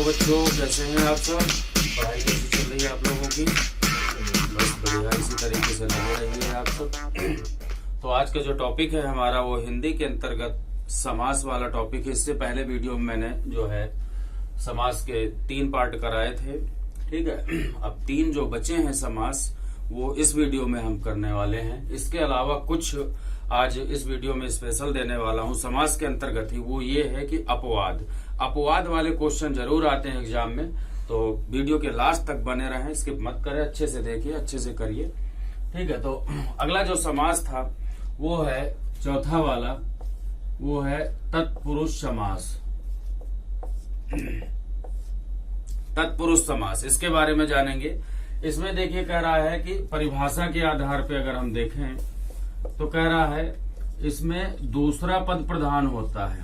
Hello बच्चों, कैसे हैं आप सब? पढ़ाई कैसी चल रही है आप लोगों की? बस बढ़िया, इसी तरीके से लगे रहिए आप सब। तो आज का जो टॉपिक है हमारा वो हिंदी के अंतर्गत समास वाला टॉपिक है। इससे पहले वीडियो में मैंने जो है समास के 3 पार्ट कराए थे, ठीक है। अब 3 जो बचे हैं समास वो इस वीडियो में हम करने वाले हैं। इसके अलावा कुछ आज इस वीडियो में स्पेशल देने वाला हूं समास के अंतर्गत ही, वो ये है कि अपवाद वाले क्वेश्चन जरूर आते हैं एग्जाम में, तो वीडियो के लास्ट तक बने रहें, स्किप मत करें, अच्छे से देखिए, अच्छे से करिए, ठीक है। तो अगला जो समास था वो है चौथा वाला, वो है तत्पुरुष समास। तत्पुरुष समास, इसके बारे में जानेंगे। इसमें देखिए कह रहा है कि परिभाषा के आधार पे अगर हम देखें तो कह रहा है इसमें दूसरा पद प्रधान होता है।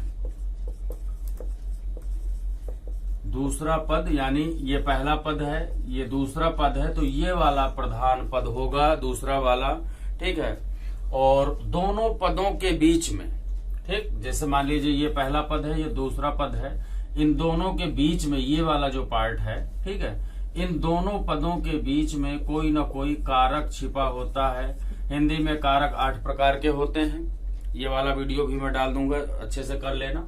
दूसरा पद यानी ये पहला पद है, ये दूसरा पद है, तो ये वाला प्रधान पद होगा, दूसरा वाला, ठीक है। और दोनों पदों के बीच में, ठीक, जैसे मान लीजिए ये पहला पद है, ये दूसरा पद है, इन दोनों के बीच में ये वाला जो पार्ट है, ठीक है, इन दोनों पदों के बीच में कोई ना कोई कारक छिपा होता है। हिंदी में कारक 8 प्रकार के होते हैं। ये वाला वीडियो भी मैं डाल दूंगा, अच्छे से कर लेना।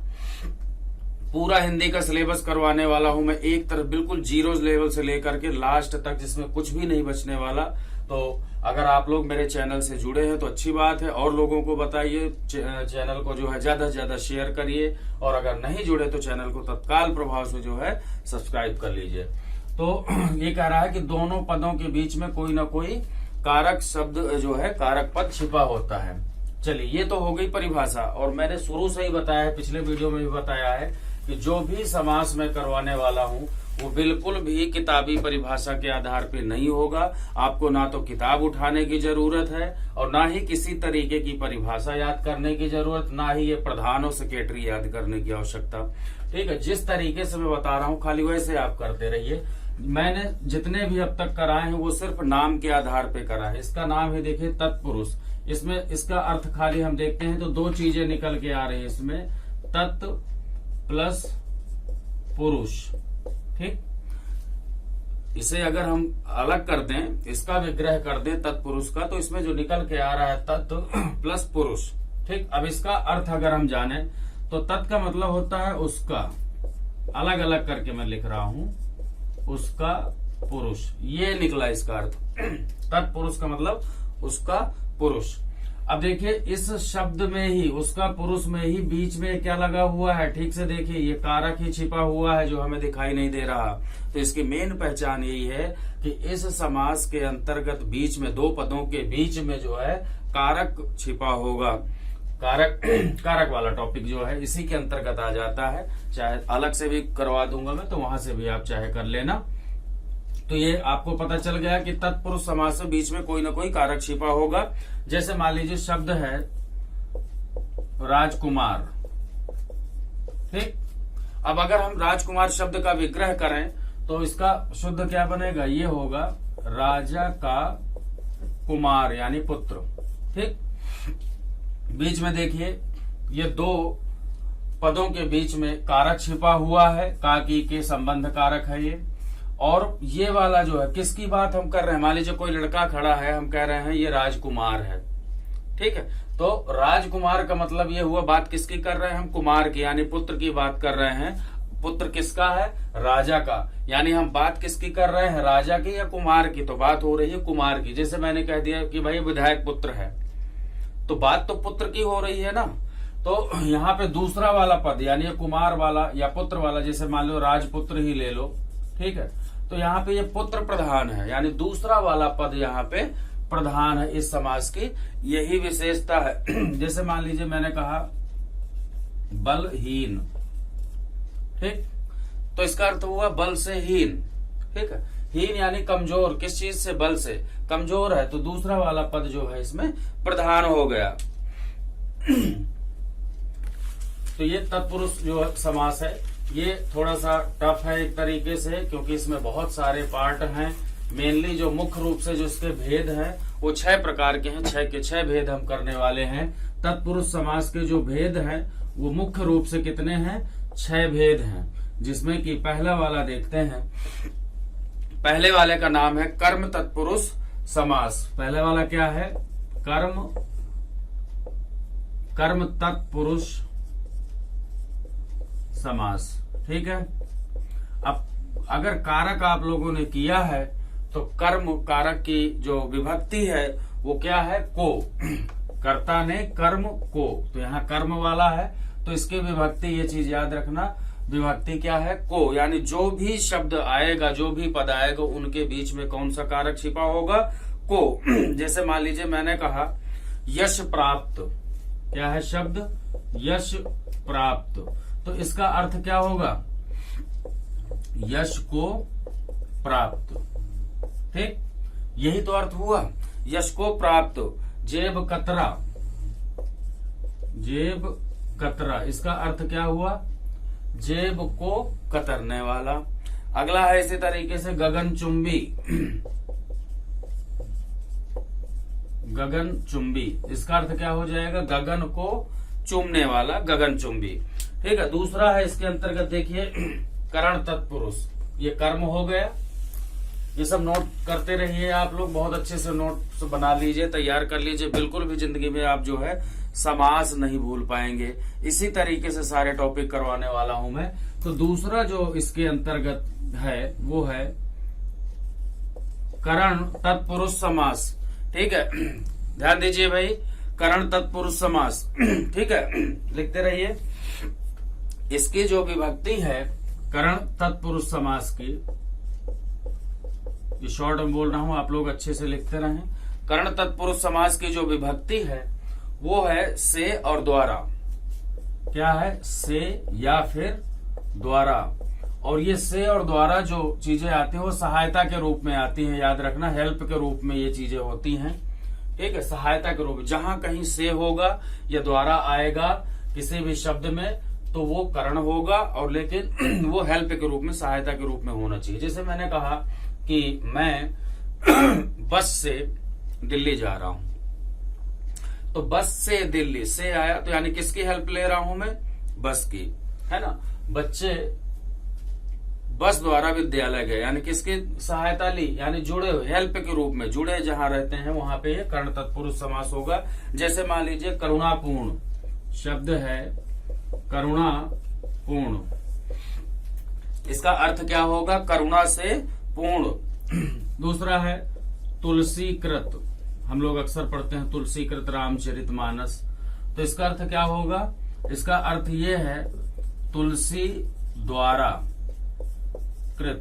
पूरा हिंदी का सिलेबस करवाने वाला हूं मैं, एक तरफ बिल्कुल जीरो लेवल से लेकर के लास्ट तक, जिसमें कुछ भी नहीं बचने वाला। तो अगर आप लोग मेरे चैनल से जुड़े हैं तो अच्छी बात है, और लोगों को बताइए, चैनल को जो है ज्यादा से ज्यादा शेयर करिए, और अगर नहीं जुड़े तो चैनल को तत्काल प्रभाव से जो है सब्सक्राइब कर लीजिए। तो ये कह रहा है कि दोनों पदों के बीच में कोई ना कोई कारक शब्द जो है, कारक पद छिपा होता है। चलिए, ये तो हो गई परिभाषा, और मैंने शुरू से ही बताया है, पिछले वीडियो में भी बताया है कि जो भी समास मैं करवाने वाला हूं वो बिल्कुल भी किताबी परिभाषा के आधार पे नहीं होगा। आपको ना तो किताब उठाने की जरूरत है, और ना ही किसी तरीके की परिभाषा याद करने की जरूरत, ना ही ये प्रधान और सेक्रेटरी याद करने की आवश्यकता, ठीक है। जिस तरीके से मैं बता रहा हूं खाली वैसे आप करते रहिए। मैंने जितने भी अब तक कराए हैं वो सिर्फ नाम के आधार पे करा है। इसका नाम है, देखिए, तत्पुरुष। इसमें इसका अर्थ खाली हम देखते हैं तो 2 चीजें निकल के आ रही है इसमें, तत् प्लस पुरुष, ठीक। इसे अगर हम अलग कर दें, इसका विग्रह कर दें तत्पुरुष का, तो इसमें जो निकल के आ रहा है तत् प्लस पुरुष, ठीक। अब इसका अर्थ अगर हम जाने तो तत् का मतलब होता है उसका, अलग अलग करके मैं लिख रहा हूं, उसका पुरुष, ये निकला इसका अर्थ। तत्पुरुष का मतलब उसका पुरुष। अब देखिए इस शब्द में ही, उसका पुरुष में ही बीच में क्या लगा हुआ है, ठीक से देखिए, ये कारक ही छिपा हुआ है जो हमें दिखाई नहीं दे रहा। तो इसकी मेन पहचान यही है कि इस समास के अंतर्गत बीच में 2 पदों के बीच में जो है कारक छिपा होगा। कारक वाला टॉपिक जो है इसी के अंतर्गत आ जाता है। चाहे अलग से भी करवा दूंगा मैं, तो वहां से भी आप चाहे कर लेना। तो ये आपको पता चल गया कि तत्पुरुष समास से बीच में कोई ना कोई कारक छिपा होगा। जैसे मान लीजिए शब्द है राजकुमार, ठीक। अब अगर हम राजकुमार शब्द का विग्रह करें तो इसका शुद्ध क्या बनेगा, ये होगा राजा का कुमार यानी पुत्र, ठीक। बीच में देखिए ये 2 पदों के बीच में कारक छिपा हुआ है, का की के संबंध कारक है ये। और ये वाला जो है, किसकी बात हम कर रहे हैं, मान लीजिए कोई लड़का खड़ा है, हम कह रहे हैं ये राजकुमार है, ठीक है। तो राजकुमार का मतलब ये हुआ, बात किसकी कर रहे हैं हम, कुमार की, यानी पुत्र की बात कर रहे हैं। पुत्र किसका है, राजा का, यानी हम बात किसकी कर रहे हैं, राजा की या कुमार की, तो बात हो रही है कुमार की। जैसे मैंने कह दिया कि भाई विधायक पुत्र है, तो बात तो पुत्र की हो रही है ना। तो यहाँ पे दूसरा वाला पद यानी कुमार वाला या पुत्र वाला, जैसे मान लो राजपुत्र ही ले लो, ठीक है। तो यहाँ पे ये पुत्र प्रधान है, यानी दूसरा वाला पद यहाँ पे प्रधान है इस समास की, यही विशेषता है। जैसे मान लीजिए मैंने कहा बलहीन, ठीक, तो इसका अर्थ हुआ बल से हीन, ठीक है। हीन यानी कमजोर, किस चीज से, बल से कमजोर है, तो दूसरा वाला पद जो है इसमें प्रधान हो गया। तो ये तत्पुरुष जो समास है ये थोड़ा सा टफ है एक तरीके से, क्योंकि इसमें बहुत सारे पार्ट हैं। मेनली जो मुख्य रूप से जो इसके भेद हैं वो 6 प्रकार के हैं, 6 के 6 भेद हम करने वाले हैं। तत्पुरुष समास के जो भेद हैं वो मुख्य रूप से कितने हैं, 6 भेद हैं। जिसमें कि पहला वाला देखते हैं। पहले वाले का नाम है कर्म तत्पुरुष समास। पहले वाला क्या है? कर्म तत्पुरुष समास। ठीक है। अब अगर कारक आप लोगों ने किया है तो कर्म कारक की जो विभक्ति है वो क्या है? को। कर्ता ने कर्म को, तो यहाँ कर्म वाला है तो इसकी विभक्ति, ये चीज याद रखना, विभक्ति क्या है? को। यानी जो भी शब्द आएगा, जो भी पद आएगा, उनके बीच में कौन सा कारक छिपा होगा? को। जैसे मान लीजिए मैंने कहा यश प्राप्त, क्या है शब्द? यश प्राप्त। तो इसका अर्थ क्या होगा? यश को प्राप्त। ठीक, यही तो अर्थ हुआ, यश को प्राप्त। जेब कतरा, जेब कतरा, इसका अर्थ क्या हुआ? जेब को कतरने वाला। अगला है इसी तरीके से गगन चुंबी, गगन चुंबी, इसका अर्थ क्या हो जाएगा? गगन को चूमने वाला, गगन चुंबी। ठीक है। दूसरा है इसके अंतर्गत देखिए करण तत्पुरुष, ये कर्म हो गया। ये सब नोट करते रहिए आप लोग, बहुत अच्छे से नोट बना लीजिए, तैयार कर लीजिए। बिल्कुल भी जिंदगी में आप जो है समास नहीं भूल पाएंगे। इसी तरीके से सारे टॉपिक करवाने वाला हूं मैं। तो दूसरा जो इसके अंतर्गत है वो है करण तत्पुरुष समास। ठीक है, ध्यान दीजिए भाई, करण तत्पुरुष समास। ठीक है, लिखते रहिए। इसकी जो विभक्ति है करण तत्पुरुष समास की, ये शॉर्ट में बोल रहा हूं, आप लोग अच्छे से लिखते रहें। करण तत्पुरुष समास की जो विभक्ति है वो है से और द्वारा। क्या है? से या फिर द्वारा। और ये से और द्वारा जो चीजें आती हैं वो सहायता के रूप में आती हैं, याद रखना, हेल्प के रूप में ये चीजें होती हैं। ठीक है, सहायता के रूप में। जहां कहीं से होगा या द्वारा आएगा किसी भी शब्द में तो वो करण होगा, और लेकिन वो हेल्प के रूप में, सहायता के रूप में होना चाहिए। जैसे मैंने कहा कि मैं बस से दिल्ली जा रहा हूं, तो बस से दिल्ली, से आया तो यानी किसकी हेल्प ले रहा हूं मैं? बस की, है ना। बच्चे बस द्वारा विद्यालय गए, यानी किसकी सहायता ली? यानी जुड़े हुए, हेल्प के रूप में, जुड़े जहां रहते हैं वहां पे ये कर्ण तत्पुरुष समास होगा। जैसे मान लीजिए करुणापूर्ण शब्द है, करुणापूर्ण, इसका अर्थ क्या होगा? करुणा से पूर्ण। दूसरा है तुलसीकृत, हम लोग अक्सर पढ़ते हैं तुलसीकृत रामचरितमानस, तो इसका अर्थ क्या होगा? इसका अर्थ ये है तुलसी द्वारा कृत,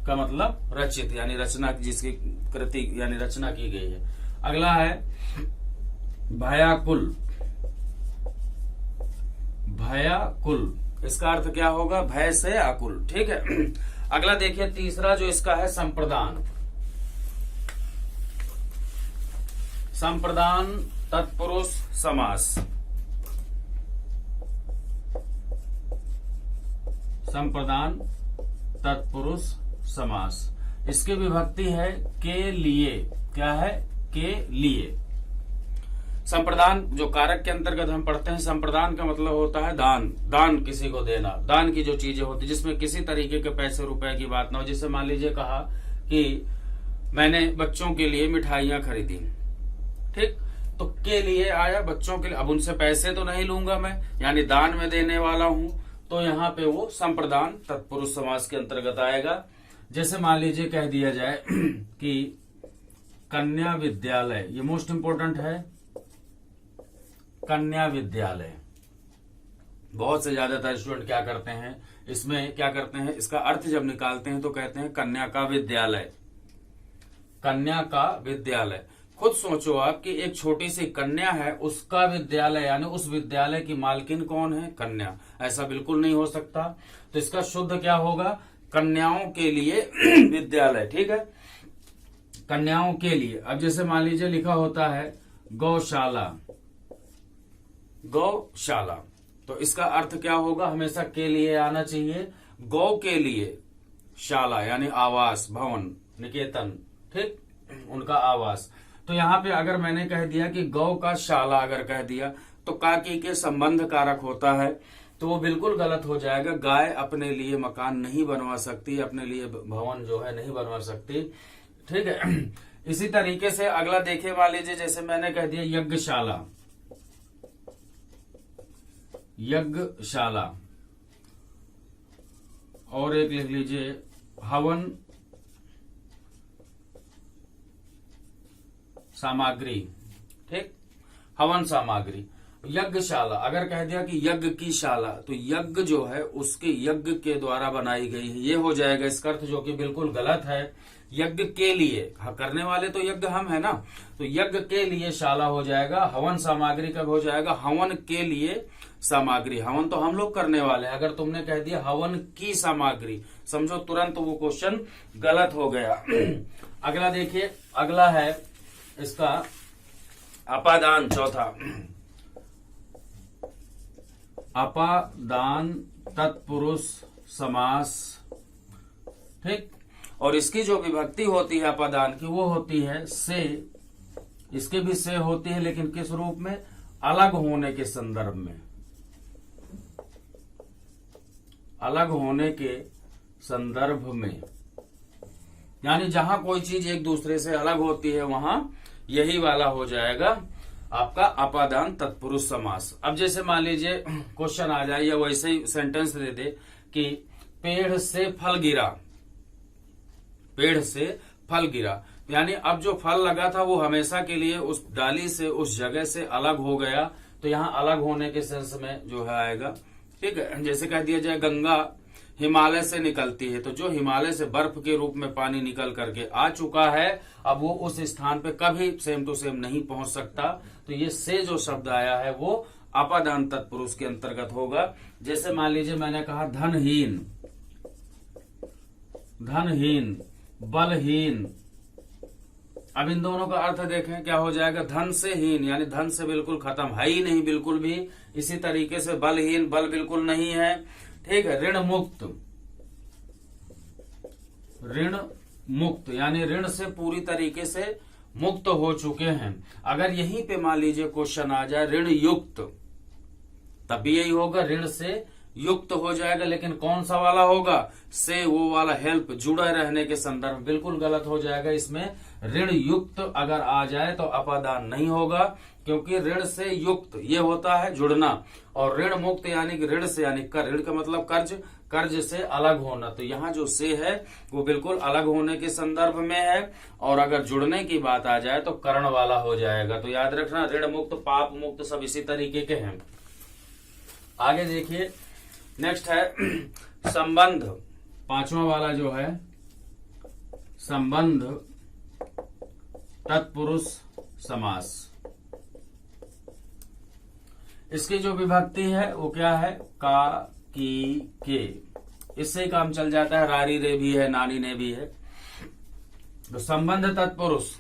का मतलब रचित, यानी रचना, जिसकी कृति यानी रचना की गई है। अगला है भयाकुल, भयाकुल, इसका अर्थ क्या होगा? भय से आकुल। ठीक है। अगला देखिए तीसरा जो इसका है संप्रदान, संप्रदान तत्पुरुष समास। संप्रदान तत्पुरुष समास, इसकी विभक्ति है के लिए। क्या है? के लिए। संप्रदान जो कारक के अंतर्गत हम पढ़ते हैं, संप्रदान का मतलब होता है दान, दान किसी को देना, दान की जो चीजें होती है जिसमें किसी तरीके के पैसे रुपए की बात ना हो। जैसे मान लीजिए कहा कि मैंने बच्चों के लिए मिठाइयां खरीदी, ठीक, तो के लिए आया, बच्चों के लिए, अब उनसे पैसे तो नहीं लूंगा मैं, यानी दान में देने वाला हूं, तो यहाँ पे वो संप्रदान तत्पुरुष समास के अंतर्गत आएगा। जैसे मान लीजिए कह दिया जाए कि कन्या विद्यालय, ये मोस्ट इंपोर्टेंट है, कन्या विद्यालय। बहुत से ज्यादातर स्टूडेंट क्या करते हैं, इसमें क्या करते हैं, इसका अर्थ जब निकालते हैं तो कहते हैं कन्या का विद्यालय, कन्या का विद्यालय। खुद सोचो आप कि एक छोटी सी कन्या है, उसका विद्यालय, यानी उस विद्यालय की मालकिन कौन है? कन्या। ऐसा बिल्कुल नहीं हो सकता, तो इसका शुद्ध क्या होगा? कन्याओं के लिए विद्यालय। ठीक है, कन्याओं के लिए। अब जैसे मान लीजिए लिखा होता है गौशाला, गौशाला, तो इसका अर्थ क्या होगा? हमेशा के लिए आना चाहिए। गौ के लिए शाला यानी आवास, भवन, निकेतन, ठीक, उनका आवास। तो यहाँ पे अगर मैंने कह दिया कि गौ का शाला अगर कह दिया तो का की के संबंध कारक होता है, तो वो बिल्कुल गलत हो जाएगा। गाय अपने लिए मकान नहीं बनवा सकती, अपने लिए भवन जो है नहीं बनवा सकती, ठीक है। इसी तरीके से अगला देखे, मान लीजिए जैसे मैंने कह दिया यज्ञशाला, यज्ञशाला, और एक लिख लीजिए हवन सामग्री, ठीक, हवन सामग्री। यज्ञशाला अगर कह दिया कि यज्ञ की शाला, तो यज्ञ जो है उसके यज्ञ के द्वारा बनाई गई है, ये हो जाएगा इसका अर्थ, जो कि बिल्कुल गलत है। यज्ञ के लिए, करने वाले तो यज्ञ हम है ना, तो यज्ञ के लिए शाला हो जाएगा। हवन सामग्री कब हो जाएगा? हवन के लिए सामग्री, हवन तो हम लोग करने वाले हैं। अगर तुमने कह दिया हवन की सामग्री, समझो तुरंत वो क्वेश्चन गलत हो गया। अगला देखिए, अगला है इसका अपादान, चौथा अपादान तत्पुरुष समास, ठीक। और इसकी जो विभक्ति होती है अपादान की, वो होती है से, इसके भी से होती है, लेकिन किस रूप में? अलग होने के संदर्भ में, अलग होने के संदर्भ में, यानी जहां कोई चीज एक दूसरे से अलग होती है वहां यही वाला हो जाएगा आपका अपादान तत्पुरुष समास। अब जैसे मान लीजिए क्वेश्चन आ जाए या वैसे ही सेंटेंस दे दे कि पेड़ से फल गिरा, पेड़ से फल गिरा, यानी अब जो फल लगा था वो हमेशा के लिए उस डाली से, उस जगह से अलग हो गया, तो यहाँ अलग होने के सेंस में जो है आएगा, ठीक है। जैसे कह दिया जाए गंगा हिमालय से निकलती है, तो जो हिमालय से बर्फ के रूप में पानी निकल करके आ चुका है, अब वो उस स्थान पे कभी सेम टू सेम नहीं पहुंच सकता, तो ये से जो शब्द आया है वो अपादान तत्पुरुष के अंतर्गत होगा। जैसे मान लीजिए मैंने कहा धनहीन, धनहीन, बलहीन, अब इन दोनों का अर्थ देखें क्या हो जाएगा? धन से हीन, यानी धन से बिल्कुल खत्म, है ही नहीं बिल्कुल भी। इसी तरीके से बलहीन, बल बिल्कुल नहीं है, ठीक है। ऋण मुक्त, ऋण मुक्त, यानी ऋण से पूरी तरीके से मुक्त हो चुके हैं। अगर यहीं पे मान लीजिए क्वेश्चन आ जाए ऋण युक्त, तब भी यही होगा, ऋण से युक्त हो जाएगा, लेकिन कौन सा वाला होगा? से वो वाला, हेल्प, जुड़े रहने के संदर्भ, बिल्कुल गलत हो जाएगा। इसमें ऋण युक्त अगर आ जाए तो अपादान नहीं होगा, क्योंकि ऋण से युक्त ये होता है जुड़ना, और ऋण मुक्त यानी कि ऋण से, यानी कर, ऋण का मतलब कर्ज, कर्ज से अलग होना, तो यहाँ जो से है वो बिल्कुल अलग होने के संदर्भ में है। और अगर जुड़ने की बात आ जाए तो करण वाला हो जाएगा। तो याद रखना, ऋण मुक्त, पाप मुक्त सब इसी तरीके के हैं। आगे देखिए, नेक्स्ट है संबंध, पांचवा वाला जो है संबंध तत्पुरुष समास। इसकी जो विभक्ति है वो क्या है? का, की, के, इससे ही काम चल जाता है। रारी रे भी है, नानी ने भी है। तो संबंध तत्पुरुष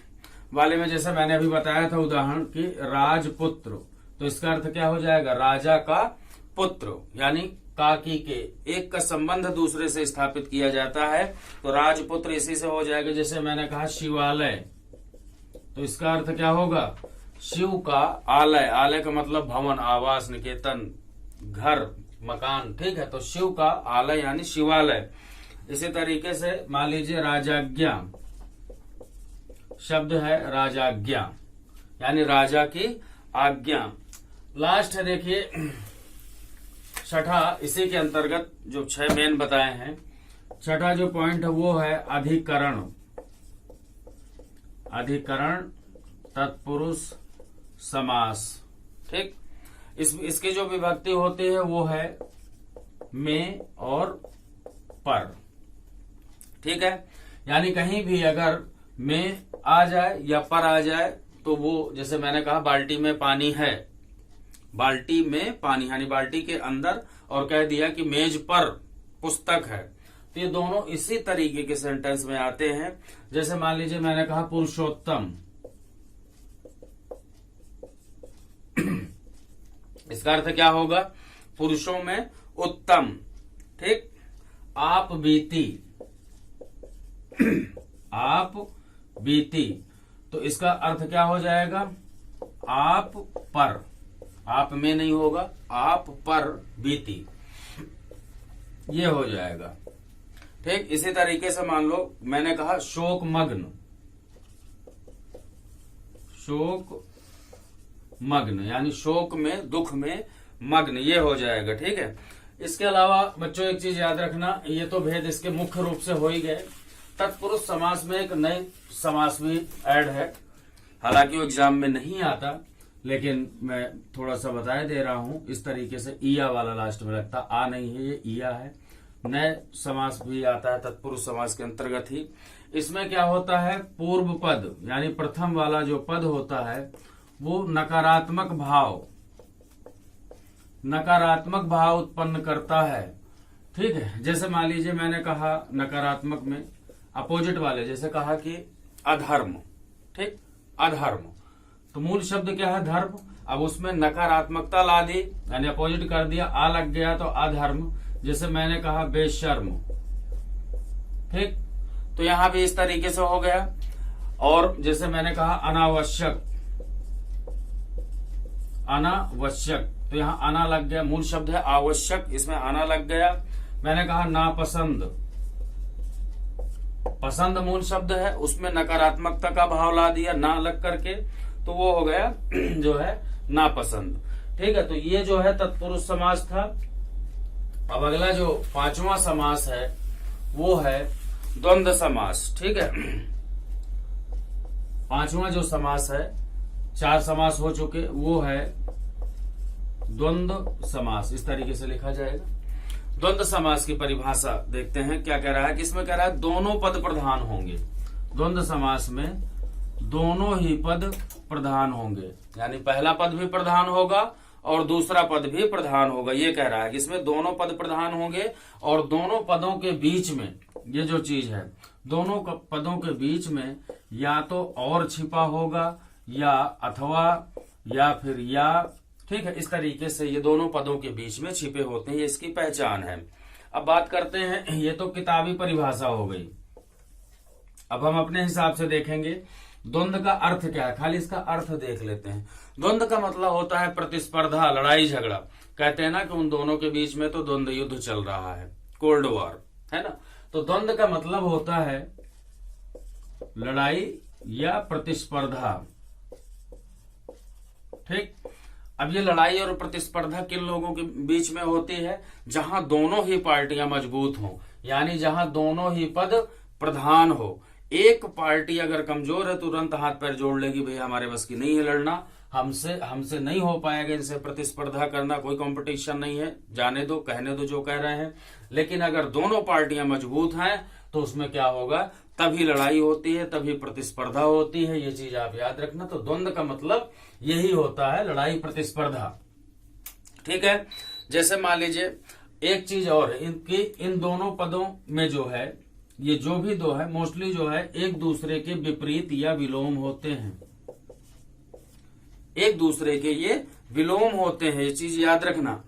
वाले में जैसे मैंने अभी बताया था उदाहरण कि राजपुत्र, तो इसका अर्थ क्या हो जाएगा? राजा का पुत्र, यानी काकी के, एक का संबंध दूसरे से स्थापित किया जाता है, तो राजपुत्र इसी से हो जाएगा। जैसे मैंने कहा शिवालय, तो इसका अर्थ क्या होगा? शिव का आलय, आलय का मतलब भवन, आवास, निकेतन, घर, मकान, ठीक है। तो शिव का आलय यानी शिवालय। इसी तरीके से मान लीजिए राजाज्ञा, शब्द है राजाज्ञा, यानी राजा की आज्ञा। लास्ट है देखिए छठा, इसी के अंतर्गत जो 6 मेन बताए हैं, छठा जो पॉइंट है वो है अधिकरण, अधिकरण तत्पुरुष समास, ठीक। इसकी जो विभक्ति होती है वो है में और पर, ठीक है। यानी कहीं भी अगर में आ जाए या पर आ जाए तो वो, जैसे मैंने कहा बाल्टी में पानी है, बाल्टी में पानी, यानी बाल्टी के अंदर, और कह दिया कि मेज पर पुस्तक है, तो ये दोनों इसी तरीके के सेंटेंस में आते हैं। जैसे मान लीजिए मैंने कहा पुरुषोत्तम, इसका अर्थ क्या होगा? पुरुषों में उत्तम, ठीक। आप बीती, आप बीती, तो इसका अर्थ क्या हो जाएगा? आप पर, आप में नहीं होगा, आप पर बीती, ये हो जाएगा। ठीक, इसी तरीके से मान लो मैंने कहा शोक मग्न, शोक मग्न यानी शोक में, दुख में मग्न, ये हो जाएगा। ठीक है, इसके अलावा बच्चों एक चीज याद रखना, ये तो भेद इसके मुख्य रूप से हो ही गए। तत्पुरुष समास में एक नए समास भी ऐड है, हालांकि वो एग्जाम में नहीं आता, लेकिन मैं थोड़ा सा बताए दे रहा हूं। इस तरीके से ईया वाला लास्ट में लगता, आ नहीं है, ये ईया है। नए समास भी आता है तत्पुरुष समास के अंतर्गत ही। इसमें क्या होता है, पूर्व पद यानी प्रथम वाला जो पद होता है वो नकारात्मक भाव उत्पन्न करता है। ठीक है, जैसे मान लीजिए मैंने कहा नकारात्मक में अपोजिट वाले, जैसे कहा कि अधर्म, ठीक, अधर्म, तो मूल शब्द क्या है, धर्म। अब उसमें नकारात्मकता ला दी यानी अपोजिट कर दिया, आ लग गया तो अधर्म। जैसे मैंने कहा बेशर्म, ठीक, तो यहां भी इस तरीके से हो गया। और जैसे मैंने कहा अनावश्यक, अनावश्यक, तो यहाँ आना लग गया, मूल शब्द है आवश्यक, इसमें आना लग गया। मैंने कहा नापसंद, पसंद मूल शब्द है, उसमें नकारात्मकता का भाव ला दिया ना लग करके, तो वो हो गया जो है नापसंद। ठीक है, तो ये जो है तत्पुरुष समास था। अब अगला जो पांचवा समास है वो है द्वंद्व समास। ठीक है, पांचवा जो समास है, चार समास हो चुके, वो है द्वंद्व समास। इस तरीके से लिखा जाएगा। द्वंद्व समास की परिभाषा देखते हैं क्या कह रहा है, किसमें कह रहा है दोनों पद प्रधान होंगे। द्वंद्व समास में दोनों ही पद प्रधान होंगे, यानी पहला पद भी प्रधान होगा और दूसरा पद भी प्रधान होगा। ये कह रहा है कि इसमें दोनों पद प्रधान होंगे और दोनों पदों के बीच में ये जो चीज है, दोनों पदों के बीच में या तो और छिपा होगा या अथवा या फिर या। ठीक है, इस तरीके से ये दोनों पदों के बीच में छिपे होते हैं, ये इसकी पहचान है। अब बात करते हैं, ये तो किताबी परिभाषा हो गई। अब हम अपने हिसाब से देखेंगे द्वंद्व का अर्थ क्या है, खाली इसका अर्थ देख लेते हैं। द्वंद्व का मतलब होता है प्रतिस्पर्धा, लड़ाई झगड़ा। कहते हैं ना कि उन दोनों के बीच में तो द्वंद्व युद्ध चल रहा है, कोल्ड वॉर, है ना। तो द्वंद्व का मतलब होता है लड़ाई या प्रतिस्पर्धा। ठीक, अब ये लड़ाई और प्रतिस्पर्धा किन लोगों के बीच में होती है, जहां दोनों ही पार्टियां मजबूत हों, यानी जहां दोनों ही पद प्रधान हो। एक पार्टी अगर कमजोर है तुरंत हाथ पैर जोड़ लेगी, भैया हमारे बस की नहीं है लड़ना, हमसे नहीं हो पाएगा, इनसे प्रतिस्पर्धा करना, कोई कंपटीशन नहीं है, जाने दो, कहने दो जो कह रहे हैं। लेकिन अगर दोनों पार्टियां मजबूत हैं तो उसमें क्या होगा, तभी लड़ाई होती है, तभी प्रतिस्पर्धा होती है। ये चीज आप याद रखना। तो द्वंद्व का मतलब यही होता है, लड़ाई प्रतिस्पर्धा। ठीक है, जैसे मान लीजिए एक चीज और है, इनकी इन दोनों पदों में जो है, ये जो भी दो है मोस्टली जो है एक दूसरे के विपरीत या विलोम होते हैं, एक दूसरे के ये विलोम होते हैं, ये चीज याद रखना।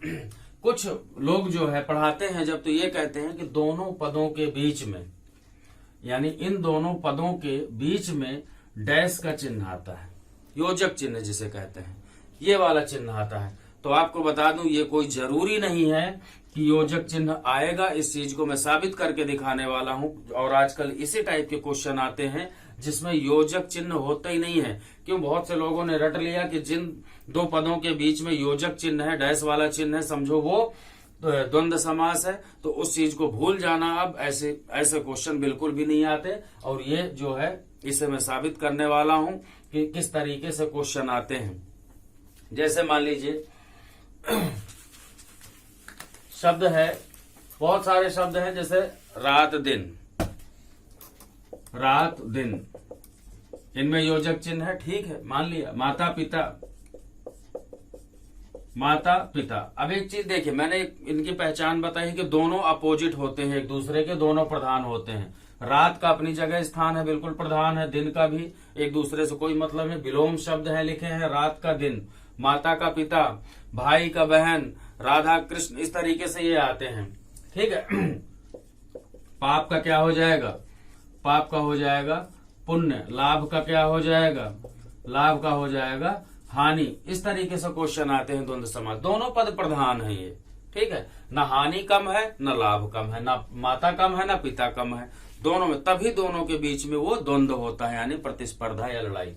कुछ लोग जो है पढ़ाते हैं जब, तो ये कहते हैं कि दोनों पदों के बीच में, यानी इन दोनों पदों के बीच में डैश का चिन्ह आता है, योजक चिन्ह जिसे कहते हैं, ये वाला चिन्ह आता है। तो आपको बता दूं ये कोई जरूरी नहीं है कि योजक चिन्ह आएगा, इस चीज को मैं साबित करके दिखाने वाला हूं। और आजकल इसी टाइप के क्वेश्चन आते हैं जिसमें योजक चिन्ह होता ही नहीं है। क्यों, बहुत से लोगों ने रट लिया कि जिन दो पदों के बीच में योजक चिन्ह है, डैश वाला चिन्ह है, समझो वो द्वंद्व समास है। तो उस चीज को भूल जाना। अब ऐसे क्वेश्चन बिल्कुल भी नहीं आते, और ये जो है इसे मैं साबित करने वाला हूं कि किस तरीके से क्वेश्चन आते हैं। जैसे मान लीजिए शब्द है, बहुत सारे शब्द हैं, जैसे रात दिन, रात दिन, इनमें योजक चिन्ह है। ठीक है, मान लिया। माता पिता, माता पिता। अब एक चीज देखिए, मैंने इनकी पहचान बताई कि दोनों अपोजिट होते हैं एक दूसरे के, दोनों प्रधान होते हैं। रात का अपनी जगह स्थान है, बिल्कुल प्रधान है, दिन का भी एक दूसरे से कोई मतलब नहीं, विलोम शब्द है, लिखे हैं रात का दिन, माता का पिता, भाई का बहन, राधा कृष्ण, इस तरीके से ये आते हैं। ठीक है, पाप का क्या हो जाएगा, पाप का हो जाएगा पुण्य, लाभ का क्या हो जाएगा, लाभ का हो जाएगा हानि, इस तरीके से क्वेश्चन आते हैं द्वंद्व समास। दोनों पद प्रधान है ये, ठीक है, न हानि कम है न लाभ कम है, न माता कम है न पिता कम है, दोनों में, तभी दोनों के बीच में वो द्वंद्व होता है, यानी प्रतिस्पर्धा या लड़ाई।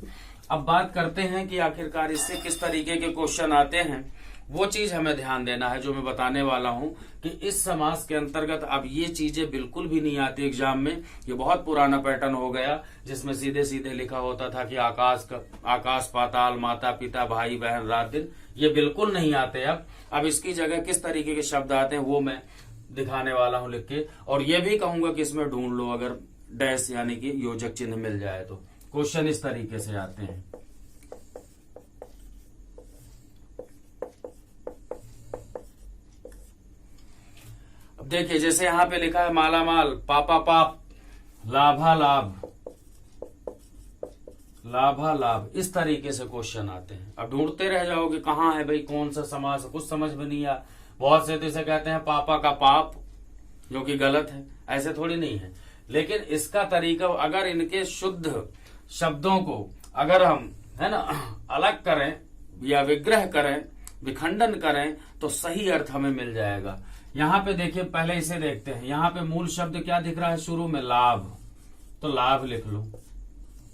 अब बात करते हैं कि आखिरकार इससे किस तरीके के क्वेश्चन आते हैं, वो चीज हमें ध्यान देना है जो मैं बताने वाला हूं कि इस समास के अंतर्गत अब ये चीजें बिल्कुल भी नहीं आती एग्जाम में। ये बहुत पुराना पैटर्न हो गया जिसमें सीधे सीधे लिखा होता था कि आकाश पाताल, माता पिता, भाई बहन, रात दिन, ये बिल्कुल नहीं आते। अब इसकी जगह किस तरीके के शब्द आते हैं वो मैं दिखाने वाला हूं लिख के, और ये भी कहूंगा कि इसमें ढूंढ लो अगर डैश यानी कि योजक चिन्ह मिल जाए तो। क्वेश्चन इस तरीके से आते हैं। अब देखिए, जैसे यहां पे लिखा है माला माल, पापा पाप, लाभा लाभ, लाभा लाभ, इस तरीके से क्वेश्चन आते हैं। अब ढूंढते रह जाओगे कहाँ है भाई, कौन सा समास, कुछ समझ में नहीं आ। बहुत से तो इसे कहते हैं पापा का पाप, जो कि गलत है, ऐसे थोड़ी नहीं है। लेकिन इसका तरीका, अगर इनके शुद्ध शब्दों को अगर हम, है ना, अलग करें या विग्रह करें, विखंडन करें, तो सही अर्थ हमें मिल जाएगा। यहाँ पे देखिए, पहले इसे देखते हैं। यहाँ पे मूल शब्द क्या दिख रहा है शुरू में, लाभ, तो लाभ लिख लो,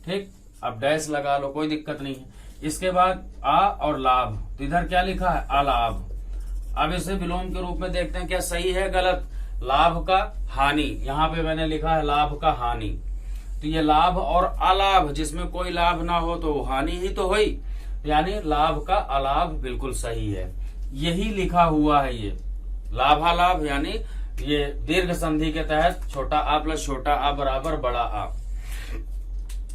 ठीक। अब डैश लगा लो, कोई दिक्कत नहीं है। इसके बाद आ और लाभ, तो इधर क्या लिखा है, अलाभ। अब इसे विलोम के रूप में देखते हैं, क्या सही है गलत। लाभ का हानि, यहाँ पे मैंने लिखा है लाभ का हानि, तो ये लाभ और अलाभ, जिसमें कोई लाभ ना हो तो हानि ही तो हुई, यानी लाभ का अलाभ बिल्कुल सही है। यही लिखा हुआ है ये लाभालाभ, यानी ये दीर्घ संधि के तहत छोटा आ प्लस छोटा आ बराबर बड़ा आ,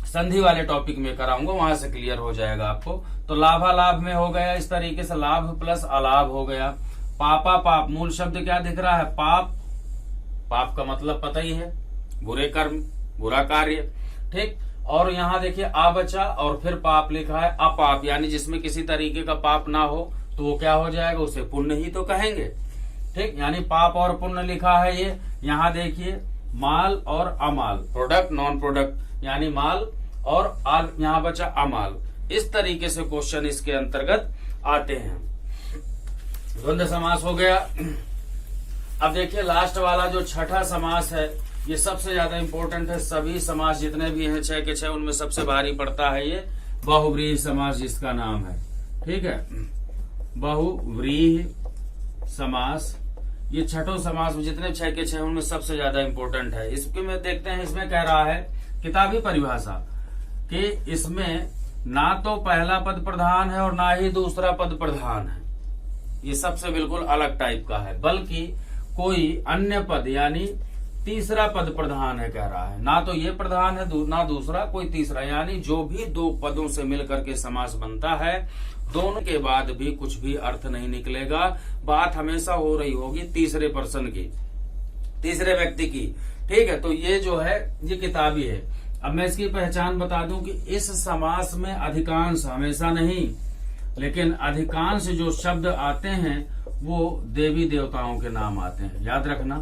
संधि वाले टॉपिक में कराऊंगा, वहां से क्लियर हो जाएगा आपको। तो लाभालाभ में हो गया इस तरीके से, लाभ प्लस अलाभ हो गया। पापा पाप, मूल शब्द क्या दिख रहा है, पाप, पाप का मतलब पता ही है, बुरे कर्म, बुरा कार्य, ठीक। और यहाँ देखिए आ बचा और फिर पाप लिखा है, अपाप, यानी जिसमें किसी तरीके का पाप ना हो तो वो क्या हो जाएगा, उसे पुण्य ही तो कहेंगे, ठीक। यानी पाप और पुण्य लिखा है ये। यहाँ देखिए माल और अमाल, प्रोडक्ट नॉन प्रोडक्ट, यानी माल और यहाँ बचा अमाल। इस तरीके से क्वेश्चन इसके अंतर्गत आते हैं। द्वंद्व समास हो गया। अब देखिए लास्ट वाला जो छठा समास है, ये सबसे ज्यादा इंपॉर्टेंट है। सभी समास जितने भी हैं 6 के 6, उनमें सबसे भारी पड़ता है ये बहुव्रीहि समास, जिसका नाम है, ठीक है, बहुव्रीहि समास। ये छठों समास में जितने 6 के 6 उनमें सबसे ज्यादा इंपॉर्टेंट है। इसके में देखते हैं, इसमें कह रहा है किताबी परिभाषा कि इसमें ना तो पहला पद प्रधान है और ना ही दूसरा पद प्रधान है, ये सबसे बिल्कुल अलग टाइप का है, बल्कि कोई अन्य पद यानी तीसरा पद प्रधान है, कह रहा है। ना तो ये प्रधान है ना दूसरा कोई तीसरा, यानी जो भी दो पदों से मिलकर के समास बनता है, दोनों के बाद भी कुछ भी अर्थ नहीं निकलेगा। बात हमेशा हो रही होगी तीसरे पर्सन की, तीसरे व्यक्ति की, ठीक है। तो ये जो है ये किताबी है। अब मैं इसकी पहचान बता दूं कि इस समास में अधिकांश, हमेशा नहीं लेकिन अधिकांश जो शब्द आते हैं वो देवी देवताओं के नाम आते हैं। याद रखना,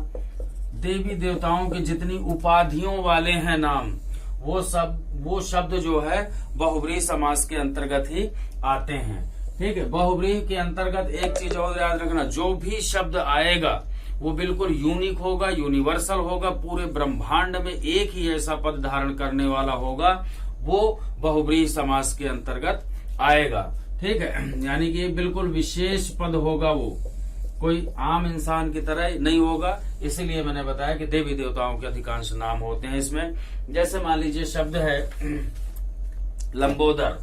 देवी देवताओं की जितनी उपाधियों वाले हैं नाम, वो शब्द जो है बहुव्रीहि समास के अंतर्गत ही आते हैं, ठीक है। बहुव्रीहि के अंतर्गत एक चीज और याद रखना, जो भी शब्द आएगा वो बिल्कुल यूनिक होगा, यूनिवर्सल होगा, पूरे ब्रह्मांड में एक ही ऐसा पद धारण करने वाला होगा, वो बहुव्रीहि समास के अंतर्गत आएगा, ठीक है। यानी कि बिल्कुल विशेष पद होगा, वो कोई आम इंसान की तरह नहीं होगा। इसीलिए मैंने बताया कि देवी देवताओं के अधिकांश नाम होते हैं इसमें। जैसे मान लीजिए शब्द है लंबोदर,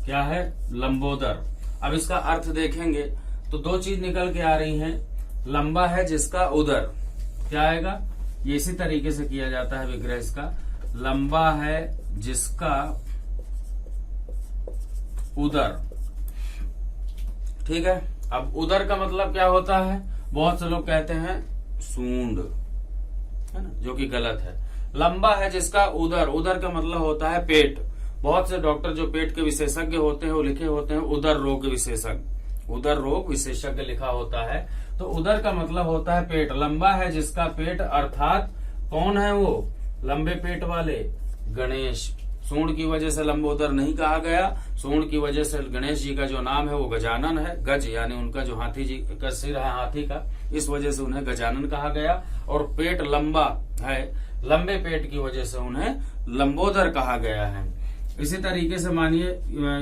क्या है, लंबोदर। अब इसका अर्थ देखेंगे तो दो चीज निकल के आ रही हैं। लंबा है जिसका उदर, क्या आएगा, ये इसी तरीके से किया जाता है विग्रह इसका। लंबा है जिसका उदर, ठीक है। अब उदर का मतलब क्या होता है, बहुत से लोग कहते हैं सूंड, है ना, जो कि गलत है। लंबा है जिसका उदर, उदर का मतलब होता है पेट। बहुत से डॉक्टर जो पेट के विशेषज्ञ होते हैं वो लिखे होते हैं उदर रोग विशेषज्ञ, उदर रोग विशेषज्ञ लिखा होता है। तो उदर का मतलब होता है पेट। लंबा है जिसका पेट, अर्थात कौन है वो लंबे पेट वाले, गणेश, सूंड की वजह से लंबोदर नहीं कहा गया। सूंड की वजह से गणेश जी का जो नाम है वो गजानन है। गज यानी उनका जो हाथी जी का सिर है हाथी का, इस वजह से उन्हें गजानन कहा गया। और पेट लंबा है, लंबे पेट की वजह से उन्हें लंबोदर कहा गया है। इसी तरीके से मानिए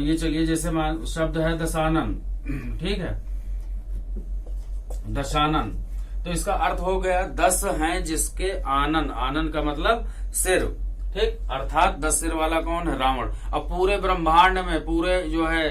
ये चलिए, जैसे शब्द है दशानन, ठीक है, दशानन, तो इसका अर्थ हो गया 10 हैं जिसके आनन, आनन का मतलब सिर, ठीक, अर्थात 10 सिर वाला कौन है? रावण। अब पूरे ब्रह्मांड में पूरे जो है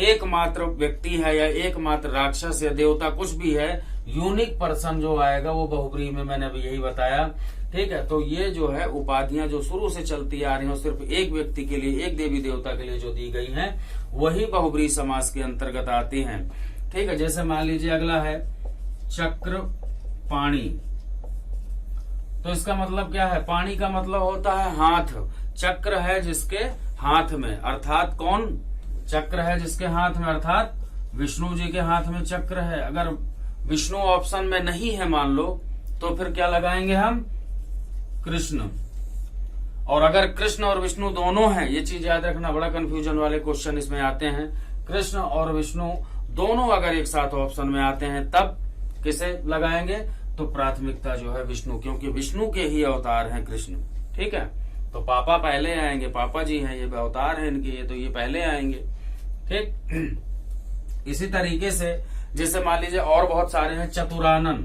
एकमात्र व्यक्ति है या एकमात्र राक्षस या देवता कुछ भी है, यूनिक पर्सन जो आएगा वो बहुब्रीहि में, मैंने अभी यही बताया, ठीक है। तो ये जो है उपाधियां जो शुरू से चलती आ रही हैं, सिर्फ एक व्यक्ति के लिए, एक देवी देवता के लिए जो दी गई हैं, वही बहुब्रीहि समास के अंतर्गत आती हैं, ठीक है। जैसे मान लीजिए अगला है चक्र पाणी, तो इसका मतलब क्या है? पाणी का मतलब होता है हाथ। चक्र है जिसके हाथ में, अर्थात कौन? चक्र है जिसके हाथ में, अर्थात विष्णु जी के हाथ में चक्र है। अगर विष्णु ऑप्शन में नहीं है मान लो, तो फिर क्या लगाएंगे हम? कृष्ण। और अगर कृष्ण और विष्णु दोनों हैं, ये चीज याद रखना, बड़ा कंफ्यूजन वाले क्वेश्चन इसमें आते हैं। कृष्ण और विष्णु दोनों अगर एक साथ ऑप्शन में आते हैं, तब किसे लगाएंगे? तो प्राथमिकता जो है विष्णु, क्योंकि विष्णु के ही अवतार हैं कृष्ण, ठीक है। तो पापा पहले आएंगे, पापा जी हैं, ये अवतार है इनके, ये तो ये पहले आएंगे, ठीक। इसी तरीके से जैसे मान लीजिए और बहुत सारे हैं, चतुरानन,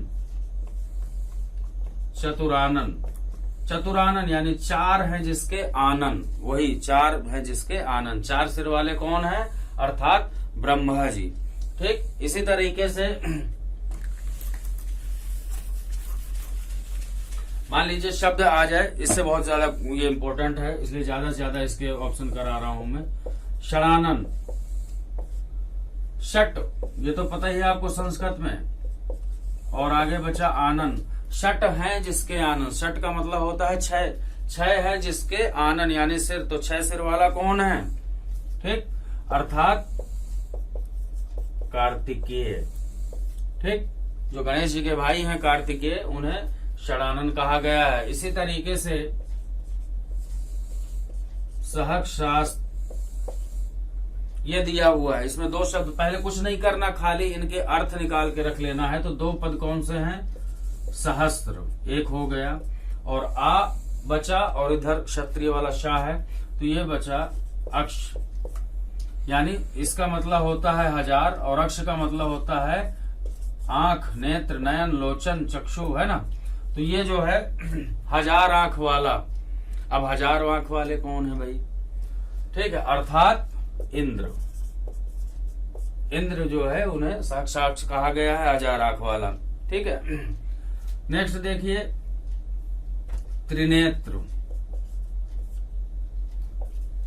चतुरानन, चतुरानन यानी 4 हैं जिसके आनन, वही 4 हैं जिसके आनन, 4 सिर वाले कौन है? अर्थात ब्रह्मा जी, ठीक। इसी तरीके से मान लीजिए शब्द आ जाए, इससे बहुत ज्यादा ये इंपॉर्टेंट है, इसलिए ज्यादा से ज्यादा इसके ऑप्शन करा रहा हूं मैं। षडानन, षट, ये तो पता ही है आपको संस्कृत में। और आगे बचा आनन, षट है जिसके आनन, षट का मतलब होता है 6, 6 है जिसके आनन यानी सिर, तो 6 सिर वाला कौन है? ठीक, अर्थात कार्तिकेय, ठीक। जो गणेश जी के भाई हैं कार्तिकेय, उन्हें षडानन कहा गया है। इसी तरीके से सहस्रास्त्र ये दिया हुआ है, इसमें 2 शब्द, पहले कुछ नहीं करना, खाली इनके अर्थ निकाल के रख लेना है। तो 2 पद कौन से हैं? सहस्त्र, एक हो गया, और आ बचा, और इधर क्षत्रिय वाला शाह है, तो ये बचा अक्ष, यानी इसका मतलब होता है 1000, और अक्ष का मतलब होता है आंख, नेत्र, नयन, लोचन, चक्षु, है ना। तो ये जो है 1000 आंख वाला। अब 1000 आंख वाले कौन है भाई? ठीक है, अर्थात इंद्र, इंद्र जो है उन्हें साक्षात कहा गया है 1000 आंख वाला, ठीक है। नेक्स्ट देखिए त्रिनेत्र,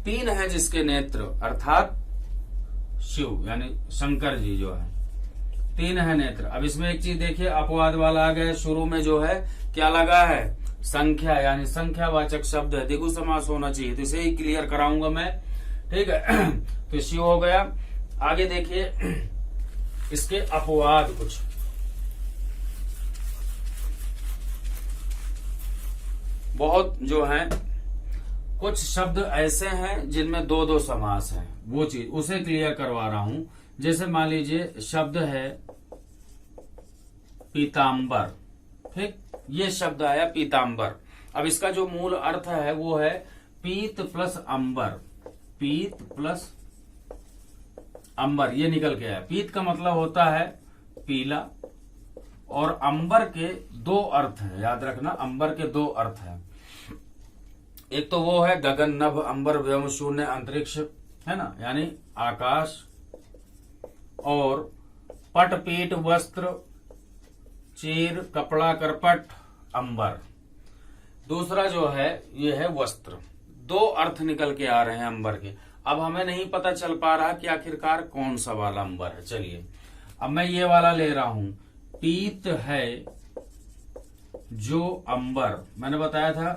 3 है जिसके नेत्र, अर्थात शिव यानी शंकर जी जो है, 3 है नेत्र। अब इसमें एक चीज देखिए, अपवाद वाला आ गया, शुरू में जो है क्या लगा है? संख्या, यानी संख्यावाचक शब्द है, द्विगु समास होना चाहिए, तो इसे ही क्लियर कराऊंगा मैं, ठीक है। तो शिव हो गया। आगे देखिए इसके अपवाद कुछ, बहुत जो है, कुछ शब्द ऐसे हैं जिनमें 2-2 समास है, वो चीज उसे क्लियर करवा रहा हूं। जैसे मान लीजिए शब्द है पीतांबर, ठीक, ये शब्द आया पीतांबर। अब इसका जो मूल अर्थ है वो है पीत प्लस अंबर, पीत प्लस अंबर, ये निकल के आया। पीत का मतलब होता है पीला, और अंबर के 2 अर्थ है, याद रखना, अंबर के 2 अर्थ है। एक तो वो है गगन नभ अंबर व्योम शून्य अंतरिक्ष, है ना, यानी आकाश, और पट पीठ वस्त्र चीर कपड़ा करपट अंबर। दूसरा जो है ये है वस्त्र। 2 अर्थ निकल के आ रहे हैं अंबर के। अब हमें नहीं पता चल पा रहा कि आखिरकार कौन सा वाला अंबर है। चलिए अब मैं ये वाला ले रहा हूं, पीत है जो अंबर, मैंने बताया था,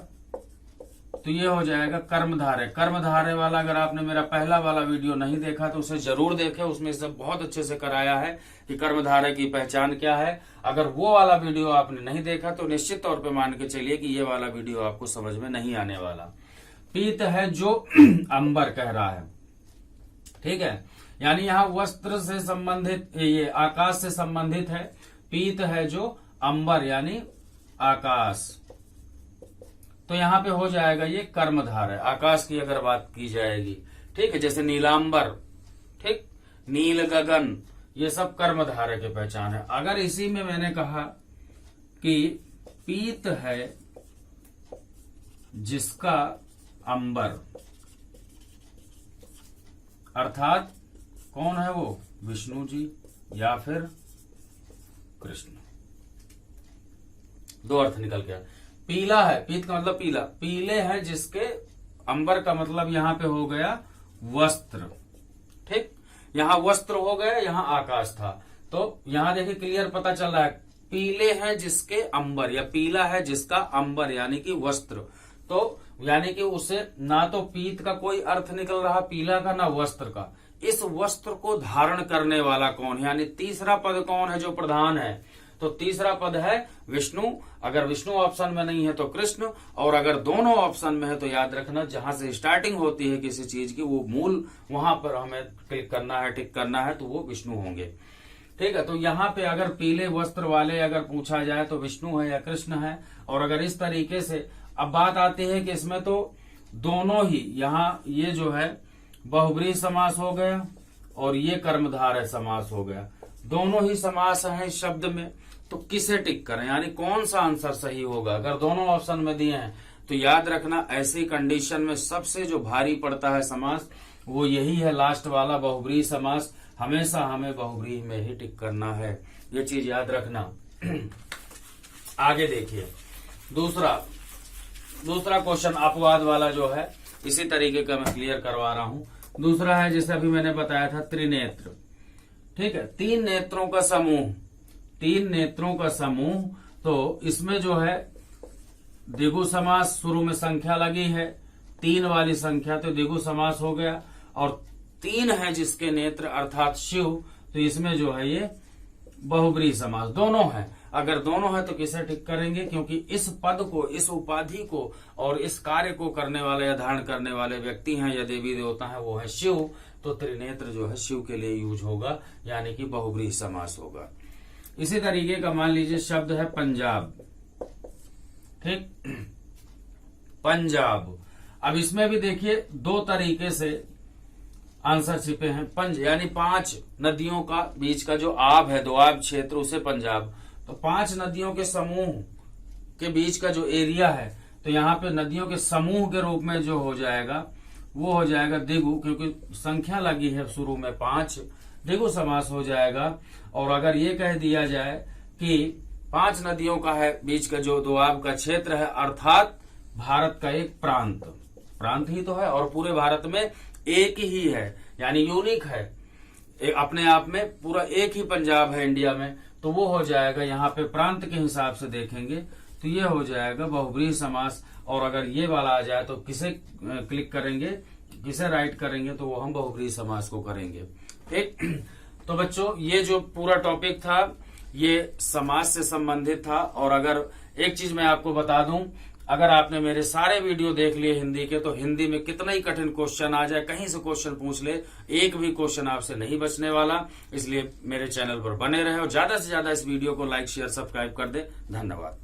तो ये हो जाएगा कर्मधारय। कर्मधारय वाला अगर आपने मेरा पहला वाला वीडियो नहीं देखा तो उसे जरूर देखें, उसमें सब बहुत अच्छे से कराया है कि कर्मधारय की पहचान क्या है। अगर वो वाला वीडियो आपने नहीं देखा तो निश्चित तौर पे मान के चलिए कि ये वाला वीडियो आपको समझ में नहीं आने वाला। पीत है जो अंबर कह रहा है, ठीक है। यानी यहाँ वस्त्र से संबंधित, ये आकाश से संबंधित है। पीत है जो अंबर यानी आकाश, तो यहाँ पे हो जाएगा ये कर्मधार है। आकाश की अगर बात की जाएगी, ठीक है, जैसे नीलांबर, ठीक, नील गगन, ये सब कर्मधारय की पहचान है। अगर इसी में मैंने कहा कि पीत है जिसका अंबर, अर्थात कौन है वो, विष्णु जी या फिर कृष्ण। दो अर्थ निकल गया। पीला है, पीत का मतलब पीला, पीले हैं जिसके, अंबर का मतलब यहां पे हो गया वस्त्र, ठीक, यहां वस्त्र हो गया, यहां आकाश था। तो यहां देखिए क्लियर पता चल रहा है, पीले हैं जिसके अंबर, या पीला है जिसका अंबर यानी कि वस्त्र। तो यानी कि उसे ना तो पीत का कोई अर्थ निकल रहा पीला का, ना वस्त्र का। इस वस्त्र को धारण करने वाला कौन है, यानी तीसरा पद कौन है जो प्रधान है। तो तीसरा पद है विष्णु। अगर विष्णु ऑप्शन में नहीं है तो कृष्ण, और अगर दोनों ऑप्शन में है तो याद रखना जहां से स्टार्टिंग होती है किसी चीज की, वो मूल वहां पर हमें क्लिक करना है, टिक करना है, तो वो विष्णु होंगे, ठीक है। तो यहाँ पे अगर पीले वस्त्र वाले अगर पूछा जाए तो विष्णु है या कृष्ण है। और अगर इस तरीके से, अब बात आती है कि इसमें तो दोनों ही, यहाँ ये जो है बहुब्रीहि समास हो गया और ये कर्मधारय समास हो गया, दोनों ही समास हैं इस शब्द में। तो किसे टिक करें, यानी कौन सा आंसर सही होगा। अगर दोनों ऑप्शन में दिए हैं तो याद रखना ऐसी कंडीशन में सबसे जो भारी पड़ता है समास वो यही है, लास्ट वाला बहुब्रीहि समास। हमेशा हमें बहुब्रीहि में ही टिक करना है, ये चीज याद रखना। आगे देखिए, दूसरा क्वेश्चन अपवाद वाला जो है, इसी तरीके का मैं क्लियर करवा रहा हूं। दूसरा है जैसे अभी मैंने बताया था त्रिनेत्र, ठीक है, तीन नेत्रों का समूह, तीन नेत्रों का समूह। तो इसमें जो है द्विगु समास, शुरू में संख्या लगी है तीन वाली संख्या, तो द्विगु समास हो गया। और तीन है जिसके नेत्र अर्थात शिव, तो इसमें जो है ये बहुब्रीहि समास, दोनों है। अगर दोनों है तो किसे टिक करेंगे, क्योंकि इस पद को, इस उपाधि को और इस कार्य को करने वाले या धारण करने वाले व्यक्ति हैं या देवी देवता है वो है शिव। तो त्रिनेत्र जो है शिव के लिए यूज होगा, यानी कि बहुब्रीहि समास होगा। इसी तरीके का मान लीजिए शब्द है पंजाब, ठीक, पंजाब। अब इसमें भी देखिए दो तरीके से आंसर छिपे हैं। पंज यानी पांच नदियों का बीच का जो आब है, दोआब क्षेत्र, उसे पंजाब। तो पांच नदियों के समूह के बीच का जो एरिया है, तो यहाँ पे नदियों के समूह के रूप में जो हो जाएगा वो हो जाएगा द्विगु, क्योंकि संख्या लगी है शुरू में पांच, द्विगु समास हो जाएगा। और अगर ये कह दिया जाए कि पांच नदियों का है बीच का जो दोआब का क्षेत्र है, अर्थात भारत का एक प्रांत ही तो है, और पूरे भारत में एक ही है, यानी यूनिक है, अपने आप में पूरा एक ही पंजाब है इंडिया में। तो वो हो जाएगा, यहाँ पे प्रांत के हिसाब से देखेंगे तो ये हो जाएगा बहुब्रीहि समास। और अगर ये वाला आ जाए तो किसे क्लिक करेंगे, किसे राइट करेंगे, तो वो हम बहुब्रीहि समास को करेंगे, ठीक। तो बच्चों ये जो पूरा टॉपिक था ये समास से संबंधित था। और अगर एक चीज मैं आपको बता दूं, अगर आपने मेरे सारे वीडियो देख लिए हिंदी के, तो हिंदी में कितना ही कठिन क्वेश्चन आ जाए, कहीं से क्वेश्चन पूछ ले, एक भी क्वेश्चन आपसे नहीं बचने वाला। इसलिए मेरे चैनल पर बने रहे और ज्यादा से ज्यादा इस वीडियो को लाइक, शेयर, सब्सक्राइब कर दे। धन्यवाद।